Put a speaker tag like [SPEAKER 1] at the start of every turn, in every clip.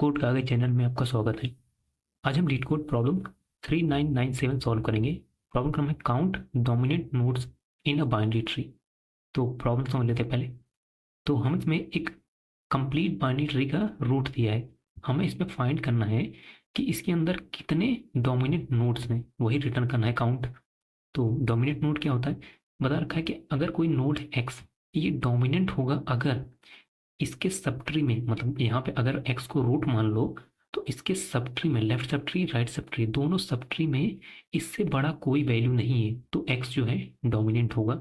[SPEAKER 1] Code कागज channel में आपका स्वागत है। आज हम लीड कोड प्रॉब्लम 3997 सॉल्व करेंगे। प्रॉब्लम क्रम है count dominant nodes in a binary tree. तो प्रॉब्लम समझ लेते हैं पहले। तो हम इसमें एक कंप्लीट बाइनरी ट्री का रूट दिया है। हमें इसमें फाइंड करना है कि इसके अंदर कितने डोमिनेंट नोड्स हैं, वही रिटर्न करना है काउंट। तो डोमिनेंट नोड क्या होता है, बता रखा है कि अगर कोई नोड एक्स ये डोमिनेंट होगा अगर इसके सब ट्री में, मतलब यहाँ पे अगर x को रूट मान लो तो इसके सब ट्री में, left sub tree right sub tree दोनों सब ट्री में इससे बड़ा कोई वैल्यू नहीं है तो x जो है डोमिनेंट होगा।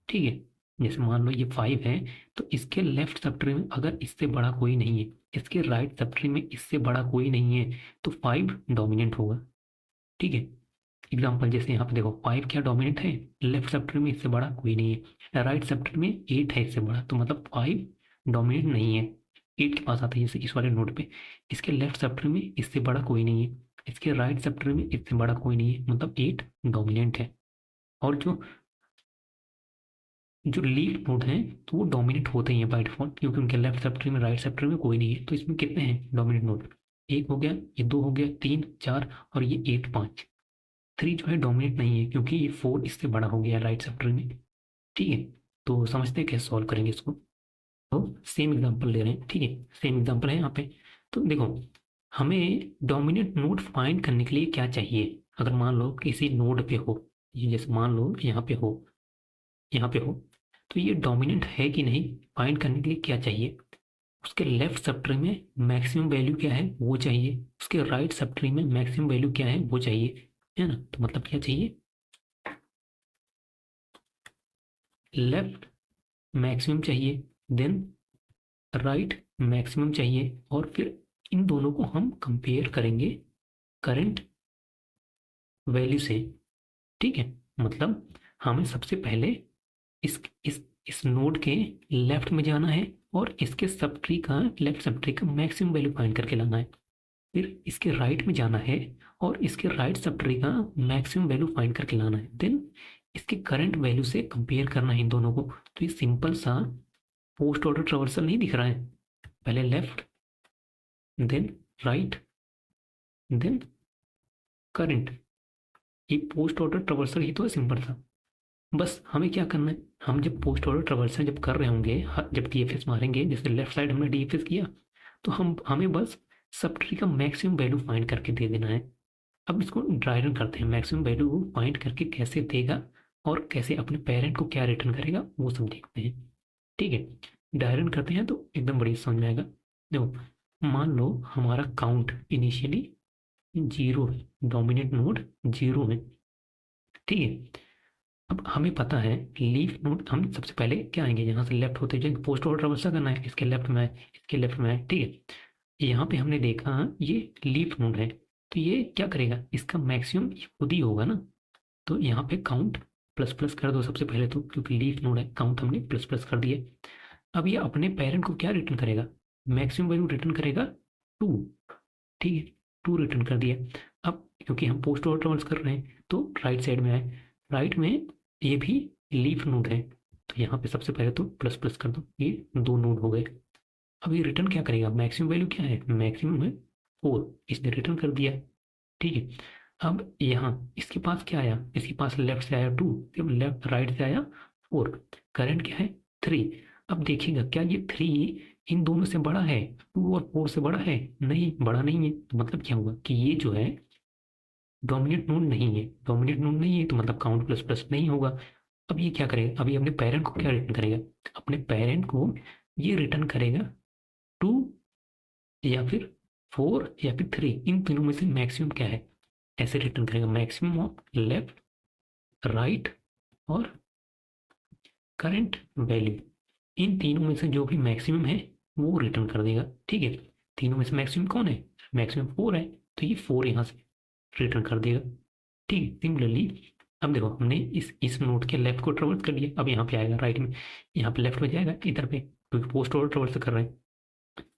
[SPEAKER 1] ठीक है, जैसे मान लो ये 5 है तो इसके लेफ्ट सब ट्री में अगर इससे बड़ा कोई नहीं है, इसके राइट सब ट्री में इससे बड़ा कोई नहीं है तो 5 डोमिनेंट होगा। ठीक है, एग्जाम्पल जैसे यहाँ पे देखो 5 क्या डोमिनेंट है, लेफ्ट सब ट्री में इससे बड़ा कोई नहीं है, राइट सब ट्री में 8 है इससे बड़ा, तो मतलब 5 डोमिनेंट नहीं है। 8 के पास आता है जैसे इस वाले नोड पे, इसके लेफ्ट सब ट्री में इससे बड़ा कोई नहीं है, इसके राइट सब ट्री में इससे बड़ा कोई नहीं है, मतलब 8 डोमिनेंट है। और जो जो लीफ नोड हैं तो वो डोमिनेंट होते ही हैं बाय डिफॉल्ट, क्योंकि उनके लेफ्ट सब ट्री में राइट सब ट्री में कोई नहीं है। तो इसमें कितने हैं डोमिनेंट नोड, एक हो गया, ये दो हो गया, 3 4 और ये 8 5। 3 जो है डोमिनेट नहीं है क्योंकि ये 4 इससे बड़ा हो गया राइट सब ट्री में। ठीक है, तो समझते हैं कैसे सॉल्व करेंगे इसको। तो सेम एग्जांपल ले रहे हैं, ठीक है, सेम एग्जांपल है यहाँ पे। तो देखो, हमें डोमिनेंट नोड फाइंड करने के लिए क्या चाहिए। अगर मान लो किसी नोड पे हो, ये जैसे मान लो यहाँ पे हो, यहाँ पे हो, तो ये डोमिनेंट है कि नहीं फाइंड करने के लिए क्या चाहिए। उसके लेफ्ट सब ट्री में मैक्सिमम वैल्यू क्या है वो चाहिए, उसके राइट सब ट्री में मैक्सिमम वैल्यू क्या है वो चाहिए, है ना। तो मतलब क्या चाहिए, लेफ्ट मैक्सिमम चाहिए, देन राइट मैक्सिमम चाहिए, और फिर इन दोनों को हम कंपेयर करेंगे करंट वैल्यू से। ठीक है, मतलब हमें सबसे पहले इस इस इस नोड के लेफ्ट में जाना है और इसके सब ट्री का, लेफ्ट सब ट्री का मैक्सिमम वैल्यू फाइंड करके लाना है। फिर इसके राइट में जाना है और इसके राइट सब ट्री का मैक्सिमम वैल्यू फाइंड करके लाना है। देन इसके करंट वैल्यू से कंपेयर करना है इन दोनों को। तो ये सिंपल सा पोस्ट ऑर्डर ट्रावर्सल नहीं दिख रहा है, पहले left then right then current, ये पोस्ट ऑर्डर ट्रावर्सल ही तो है, सिंपल सा। बस हमें क्या करना है, हम जब पोस्ट ऑर्डर ट्रावर्सल जब कर रहे होंगे, जब डीएफएस मारेंगे, जैसे लेफ्ट साइड हमने डीएफएस किया, तो हमें बस सब ट्री का मैक्सिमम वैल्यू फाइंड करके दे देना है। अब इसको ड्राई रन करते हैं, मैक्सिमम वैल्यू को फाइंड करके कैसे देगा और कैसे अपने पेरेंट को क्या रिटर्न करेगा वो सब देखते हैं। ठीक है, ड्राई रन करते हैं तो एकदम बढ़िया समझ में आएगा। देखो, मान लो हमारा काउंट इनिशियली 0 है, डोमिनेंट नोड 0 है। ठीक है, अब हमें पता है लीफ नोड, हम सबसे पहले क्या आएंगे, यहाँ से लेफ्ट होते जाएंगे, पोस्ट ऑर्डर ट्रावर्सल करना है, इसके लेफ्ट में है, इसके लेफ्ट में है। ठीक है, यहाँ पे हमने देखा ये लीफ नोड है, तो ये क्या करेगा, इसका मैक्सिमम खुद ही होगा ना। तो यहाँ पे काउंट प्लस प्लस कर दो सबसे पहले, तो क्योंकि लीफ नोड है काउंट हमने प्लस प्लस कर दिया। अब ये अपने पेरेंट को क्या रिटर्न करेगा, मैक्सिमम वैल्यू रिटर्न करेगा 2। ठीक है, 2 रिटर्न कर दिया। अब क्योंकि हम पोस्ट ऑर्डर ट्रावर्स कर रहे हैं तो राइट साइड में आए, राइट में ये भी लीफ नोड है, तो यहाँ पे सबसे पहले तो प्लस प्लस कर दो, ये 2 नोड हो गए। अब ये रिटर्न क्या करेगा, मैक्सिमम वैल्यू क्या है, मैक्सिमम है 4, इसने रिटर्न कर दिया। ठीक है, अब यहाँ इसके पास क्या आया, इसके पास लेफ्ट से आया 2, जब लेफ्ट राइट से आया 4, करंट क्या है 3। अब देखिएगा क्या ये 3 इन दोनों से बड़ा है, 2 और 4 से बड़ा है, नहीं बड़ा नहीं है। तो मतलब क्या हुआ कि ये जो है डोमिनेंट नोड नहीं है, डोमिनेंट नोड नहीं है तो मतलब काउंट प्लस प्लस नहीं होगा। अब ये क्या करेगा, अभी अपने पेरेंट को क्या रिटर्न करेगा, अपने पेरेंट को ये रिटर्न करेगा 2 या फिर 4 या फिर 3, इन तीनों में से मैक्सिमम क्या है, ऐसे रिटर्न करेगा मैक्सिमम ऑफ लेफ्ट राइट और करंट वैल्यू। इन तीनों में से जो भी मैक्सिमम है वो रिटर्न कर देगा। ठीक है, तीनों में से मैक्सिमम कौन है, मैक्सिमम 4 है, तो ये 4 यहाँ से रिटर्न कर देगा। ठीक है, सिमिलरली अब देखो हमने इस नोड के लेफ्ट को ट्रेवर्स कर लिया, अब यहाँ पे आएगा राइट में, यहाँ पे लेफ्ट में जाएगा इधर पे, क्योंकि पोस्ट ऑर्डर ट्रेवर्स कर रहे हैं,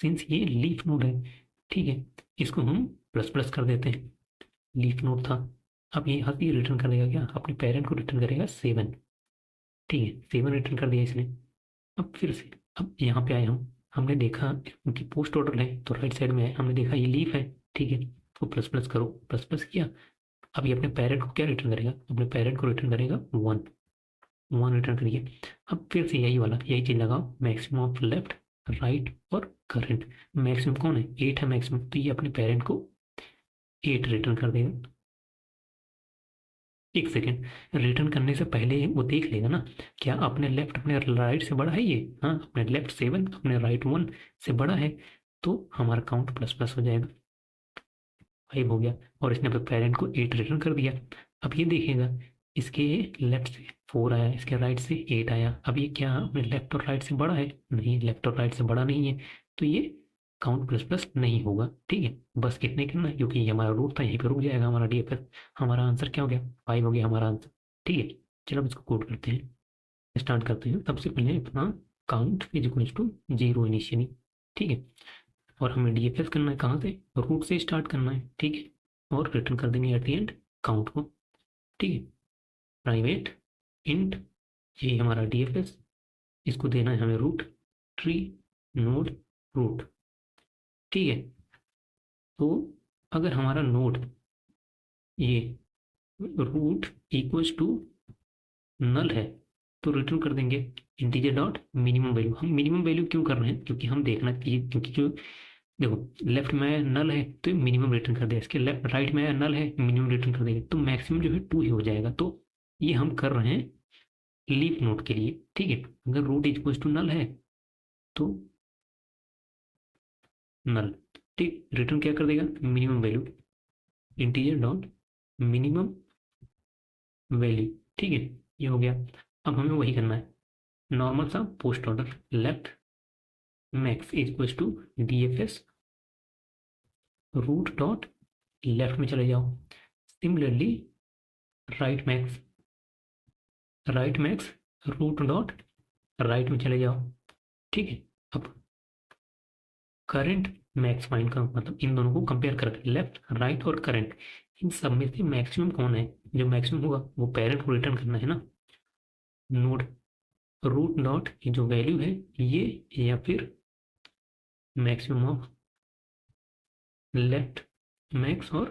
[SPEAKER 1] सिंस ये लीफ नोड है। ठीक है, इसको हम प्लस प्लस कर देते हैं, लीफ नोड था। अब ये यहाँ पे रिटर्न कर देगा क्या, अपने पेरेंट को रिटर्न करेगा 7। ठीक है, 7 रिटर्न कर दिया इसने। अब फिर से अब यहाँ पे आए हमने देखा कि पोस्ट ऑर्डर है तो राइट साइड में है, हमने देखा ये लीफ है, ठीक है, तो प्लस प्लस करो, प्लस प्लस किया। अब ये अपने पेरेंट को क्या रिटर्न करेगा, अपने पेरेंट को रिटर्न करेगा 1, 1 रिटर्न करिए। अब फिर से यही वाला यही चीज़ लगाओ, मैक्सिमम ऑफ लेफ्ट, राइट और करंट। मैक्सिमम कौन है, 8 है मैक्सिमम, तो ये अपने पेरेंट को 8 रिटर्न कर देगा। एक सेकेंड, रिटर्न करने से पहले वो देख लेगा ना, क्या अपने लेफ्ट अपने राइट से बड़ा है ये, हाँ अपने लेफ्ट 7 अपने राइट 1 से बड़ा है, तो हमारा काउंट प्लस प्लस हो जाएगा, 5 हो गया। और इसने अपने पेरेंट को 8 रिटर्न कर दिया। अब ये देखेगा इसके लेफ्ट से 4 आया, इसके राइट से 8 आया, अब ये क्या अपने लेफ्ट और राइट से बड़ा है, नहीं लेफ्ट और राइट से बड़ा नहीं है, तो ये काउंट प्लस प्लस नहीं होगा, ठीक है। बस इतने करना है, क्योंकि ये हमारा रूट था, यहीं पे रुक जाएगा हमारा डीएफएस। हमारा आंसर क्या हो गया, 5 हो गया हमारा आंसर, ठीक है। चलो अब इसको कोड करते हैं, स्टार्ट करते हैं। सबसे पहले अपना count is equals to 0 initially, ठीक है। और हमें डीएफएस करना है कहाँ से, रूट से स्टार्ट करना है, ठीक है। और रिटर्न कर देंगे एट द एंड काउंट को, ठीक है। प्राइवेट इंट, ये हमारा डीएफएस, इसको देना है हमें रूट, ट्री नोड रूट, ठीक है। तो अगर हमारा नोड ये रूट इक्वल्स टू नल है तो रिटर्न कर देंगे इंटीजर डॉट मिनिमम वैल्यू। हम मिनिमम वैल्यू क्यों कर रहे हैं, क्योंकि हम देखना चाहिए, क्योंकि जो देखो लेफ्ट में नल है तो मिनिमम रिटर्न कर देगा, इसके लेफ्ट राइट में नल है मिनिमम रिटर्न कर देगा, तो मैक्सिमम जो है 2 ही हो जाएगा। तो ये हम कर रहे हैं लीफ नोड के लिए, ठीक है। अगर रूट इक्वल्स टू नल है तो नल, ठीक, रिटर्न क्या कर देगा, minimum value, integer dot minimum value, ठीक है। ये हो गया। अब हमें वही करना है, नॉर्मल सा post order, left max equals to DFS root dot left में चले जाओ। Similarly right max, right max root dot right में चले जाओ, ठीक है। अब करंट मैक्स फाइंड का मतलब इन दोनों को कंपेयर करके, लेफ्ट राइट और करंट, इन सब में से मैक्सिमम कौन है, जो मैक्सिमम होगा वो पेरेंट को रिटर्न करना है ना। नोड रूट डॉट की जो वैल्यू है ये, या फिर मैक्सिमम ऑफ लेफ्ट मैक्स और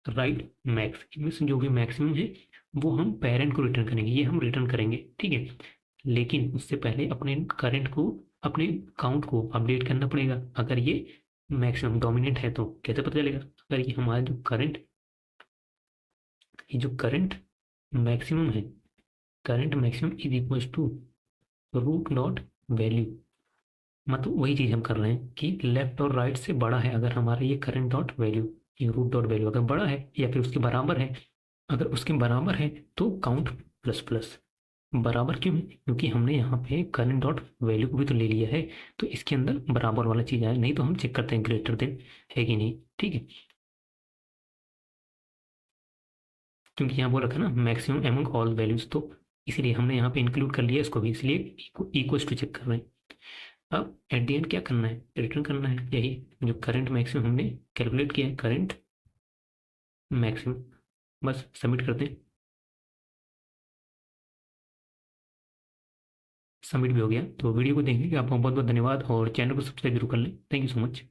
[SPEAKER 1] राइट मैक्स, इनमें से जो भी मैक्सिमम है वो हम पेरेंट को रिटर्न करेंगे, ये हम रिटर्न करेंगे, ठीक है। लेकिन उससे पहले अपने करंट को, अपने काउंट को अपडेट करना पड़ेगा। अगर ये मैक्सिमम डोमिनेंट है तो कैसे पता चलेगा, अगर ये हमारा जो करंट, ये जो करंट मैक्सिमम है, current maximum is equal to root dot value, मतलब वही चीज़ हम कर रहे हैं कि लेफ्ट और राइट से बड़ा है अगर हमारा ये करंट डॉट वैल्यू, ये रूट डॉट वैल्यू अगर बड़ा है या फिर उसके बराबर है, अगर उसके बराबर है तो काउंट प्लस प्लस। बराबर क्यों है, क्योंकि हमने यहाँ पे करंट डॉट वैल्यू को भी तो ले लिया है, तो इसके अंदर बराबर वाला चीज़ आए, नहीं तो हम चेक करते हैं ग्रेटर देन है कि नहीं, ठीक है। क्योंकि यहाँ बोल रखा है ना मैक्सिमम एमंग ऑल वैल्यूज, तो इसीलिए हमने यहाँ पे इंक्लूड कर लिया इसको भी, इसलिए इक्वल्स टू चेक कर रहे हैं। अब एट द एंड क्या करना है, रिटर्न करना है यही जो करंट मैक्सिमम हमने कैलकुलेट किया है, करंट मैक्सिमम। बस सबमिट करते हैं, सबमिट भी हो गया। तो वीडियो को देखने के लिए आपका बहुत बहुत धन्यवाद, और चैनल को सब्सक्राइब जरूर कर लें। Thank you so much.